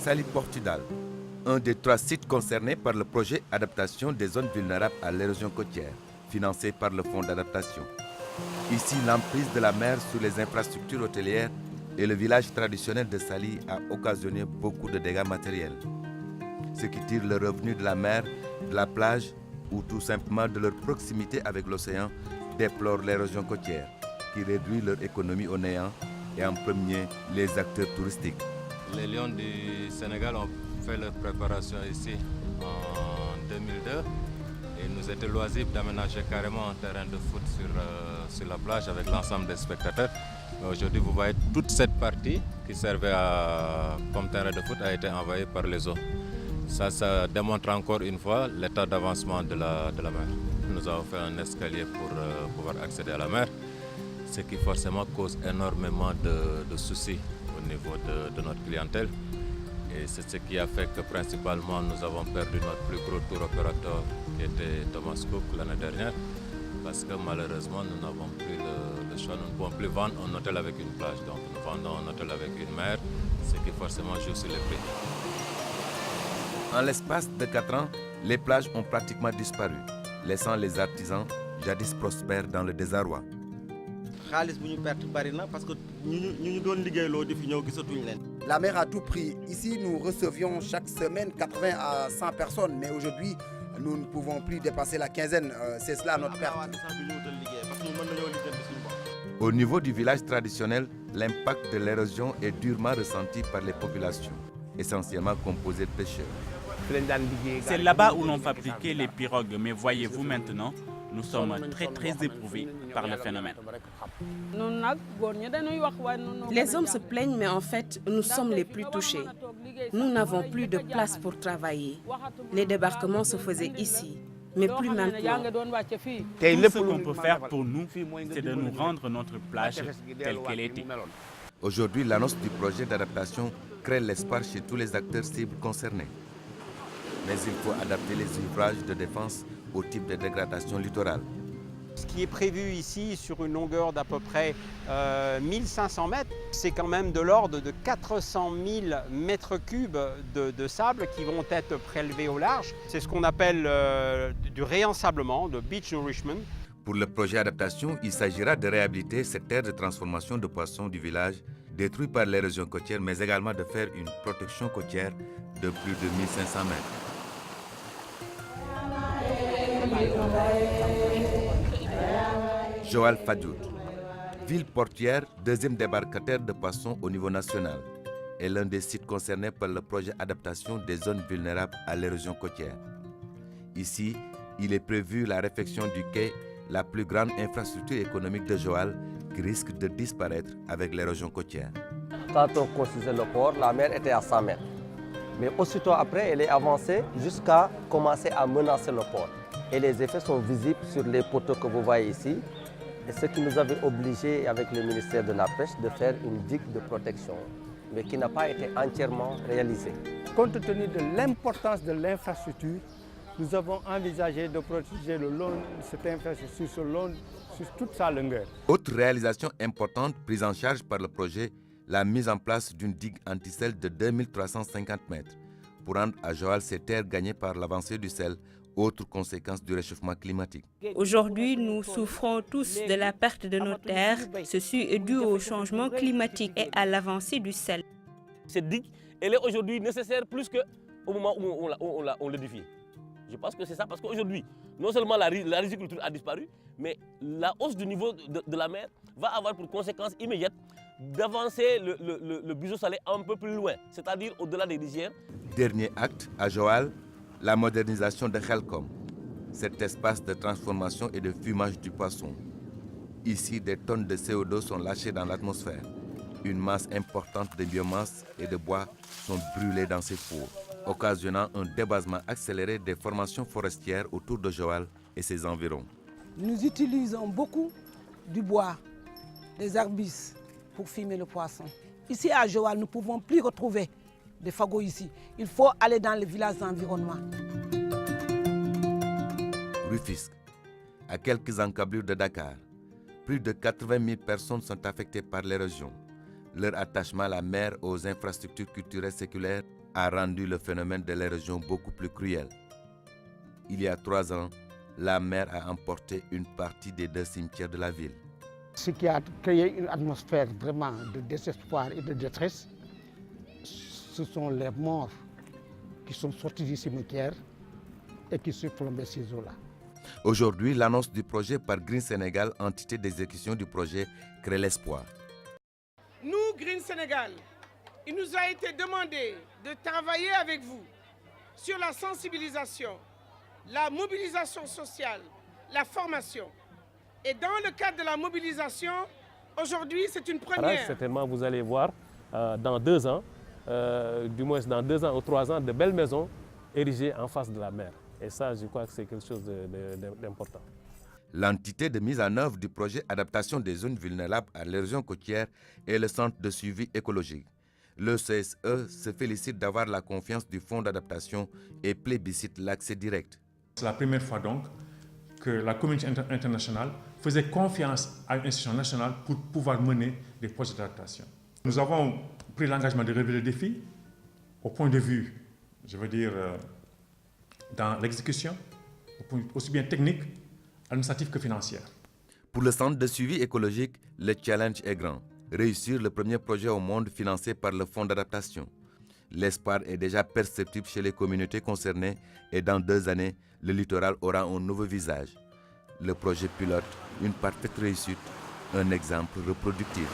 Saly Portudal, un des 3 sites concernés par le projet Adaptation des zones vulnérables à l'érosion côtière, financé par le Fonds d'adaptation. Ici, l'emprise de la mer sur les infrastructures hôtelières et le village traditionnel de Saly a occasionné beaucoup de dégâts matériels. Ceux qui tirent le revenu de la mer, de la plage ou tout simplement de leur proximité avec l'océan déplorent l'érosion côtière qui réduit leur économie au néant et en premier les acteurs touristiques. Les Lions du Sénégal ont fait leur préparation ici en 2002 et il nous était loisible d'aménager carrément un terrain de foot sur la plage avec l'ensemble des spectateurs. Aujourd'hui, vous voyez toute cette partie qui servait comme terrain de foot a été envahie par les eaux. Ça démontre encore une fois l'état d'avancement de la mer. Nous avons fait un escalier pour pouvoir accéder à la mer, ce qui forcément cause énormément de soucis au niveau de notre clientèle. Et c'est ce qui a fait que principalement nous avons perdu notre plus gros tour opérateur qui était Thomas Cook l'année dernière, parce que malheureusement nous n'avons plus le choix, nous ne pouvons plus vendre un hôtel avec une plage. Donc nous vendons un hôtel avec une mer, ce qui forcément joue sur les prix. En l'espace de 4 ans, les plages ont pratiquement disparu, laissant les artisans jadis prospères dans le désarroi. La mer a tout pris. Ici, nous recevions chaque semaine 80 à 100 personnes, mais aujourd'hui, nous ne pouvons plus dépasser la quinzaine. C'est cela notre perte. Au niveau du village traditionnel, l'impact de l'érosion est durement ressenti par les populations, essentiellement composées de pêcheurs. C'est là-bas où l'on fabriquait les pirogues, mais voyez-vous maintenant, nous sommes très éprouvés par le phénomène. Les hommes se plaignent, mais en fait, nous sommes les plus touchés. Nous n'avons plus de place pour travailler. Les débarquements se faisaient ici, mais plus maintenant. Tout ce qu'on peut faire pour nous, c'est de nous rendre notre plage telle qu'elle était. Aujourd'hui, l'annonce du projet d'adaptation crée l'espoir chez tous les acteurs cibles concernés. Mais il faut adapter les ouvrages de défense au type de dégradation littorale. Ce qui est prévu ici sur une longueur d'à peu près 1500 mètres, c'est quand même de l'ordre de 400 000 mètres cubes de sable qui vont être prélevés au large. C'est ce qu'on appelle du réensablement, de beach nourishment. Pour le projet adaptation, il s'agira de réhabiliter cette terre de transformation de poissons du village détruit par l'érosion côtière, mais également de faire une protection côtière de plus de 1500 mètres. Joal Fadioud, ville portuaire, deuxième débarcadère de poissons au niveau national, est l'un des sites concernés par le projet adaptation des zones vulnérables à l'érosion côtière. Ici, il est prévu la réfection du quai, la plus grande infrastructure économique de Joal, qui risque de disparaître avec l'érosion côtière. Quand on construisait le port, la mer était à 100 mètres. Mais aussitôt après, elle est avancée jusqu'à commencer à menacer le port. Et les effets sont visibles sur les poteaux que vous voyez ici. Et ce qui nous avait obligés avec le ministère de la Pêche de faire une digue de protection, mais qui n'a pas été entièrement réalisée. Compte tenu de l'importance de l'infrastructure, nous avons envisagé de protéger le long de cette infrastructure sur toute sa longueur. Autre réalisation importante prise en charge par le projet, la mise en place d'une digue anti-sel de 2350 mètres pour rendre à Joal ces terres gagnées par l'avancée du sel, autre conséquence du réchauffement climatique. Aujourd'hui, nous souffrons tous de la perte de nos terres. Ceci est dû au changement climatique et à l'avancée du sel. Cette digue, elle est aujourd'hui nécessaire plus qu'au moment où on l'édifie. Je pense que c'est ça, parce qu'aujourd'hui, non seulement la riziculture a disparu, mais la hausse du niveau de la mer va avoir pour conséquence immédiate d'avancer le biseau salé un peu plus loin, c'est-à-dire au-delà des rizières. Dernier acte, à Joal, la modernisation de Khelcom, cet espace de transformation et de fumage du poisson. Ici, des tonnes de CO2 sont lâchées dans l'atmosphère. Une masse importante de biomasse et de bois sont brûlés dans ces fours, occasionnant un débasement accéléré des formations forestières autour de Joal et ses environs. Nous utilisons beaucoup du bois, des arbustes pour fumer le poisson. Ici à Joal, nous ne pouvons plus retrouver des fagots ici. Il faut aller dans les villages d'environnement. Rufisque, à quelques encablures de Dakar, plus de 80 000 personnes sont affectées par l'érosion. Leur attachement à la mer, aux infrastructures culturelles séculaires a rendu le phénomène de l'érosion beaucoup plus cruel. Il y a 3 ans, la mer a emporté une partie des 2 cimetières de la ville. Ce qui a créé une atmosphère vraiment de désespoir et de détresse, ce sont les morts qui sont sortis du cimetière et qui se plombaient ces eaux-là. Aujourd'hui, l'annonce du projet par Green Sénégal, entité d'exécution du projet, crée l'espoir. Nous, Green Sénégal, il nous a été demandé de travailler avec vous sur la sensibilisation, la mobilisation sociale, la formation. Et dans le cadre de la mobilisation, aujourd'hui, c'est une première. Certainement, vous allez voir dans 2 ans, du moins dans 2 ans ou 3 ans, de belles maisons érigées en face de la mer. Et ça, je crois que c'est quelque chose d'important. L'entité de mise en œuvre du projet Adaptation des zones vulnérables à l'érosion côtière est le Centre de suivi écologique. Le CSE se félicite d'avoir la confiance du Fonds d'adaptation et plébiscite l'accès direct. C'est la première fois donc que la communauté internationale faisait confiance à une institution nationale pour pouvoir mener des projets d'adaptation. Nous avons pris l'engagement de relever le défi au point de vue, je veux dire, dans l'exécution, aussi bien technique, administratif que financière. Pour le Centre de suivi écologique, le challenge est grand. Réussir le premier projet au monde financé par le Fonds d'adaptation. L'espoir est déjà perceptible chez les communautés concernées et dans 2 années, le littoral aura un nouveau visage. Le projet pilote, une parfaite réussite, un exemple reproductible.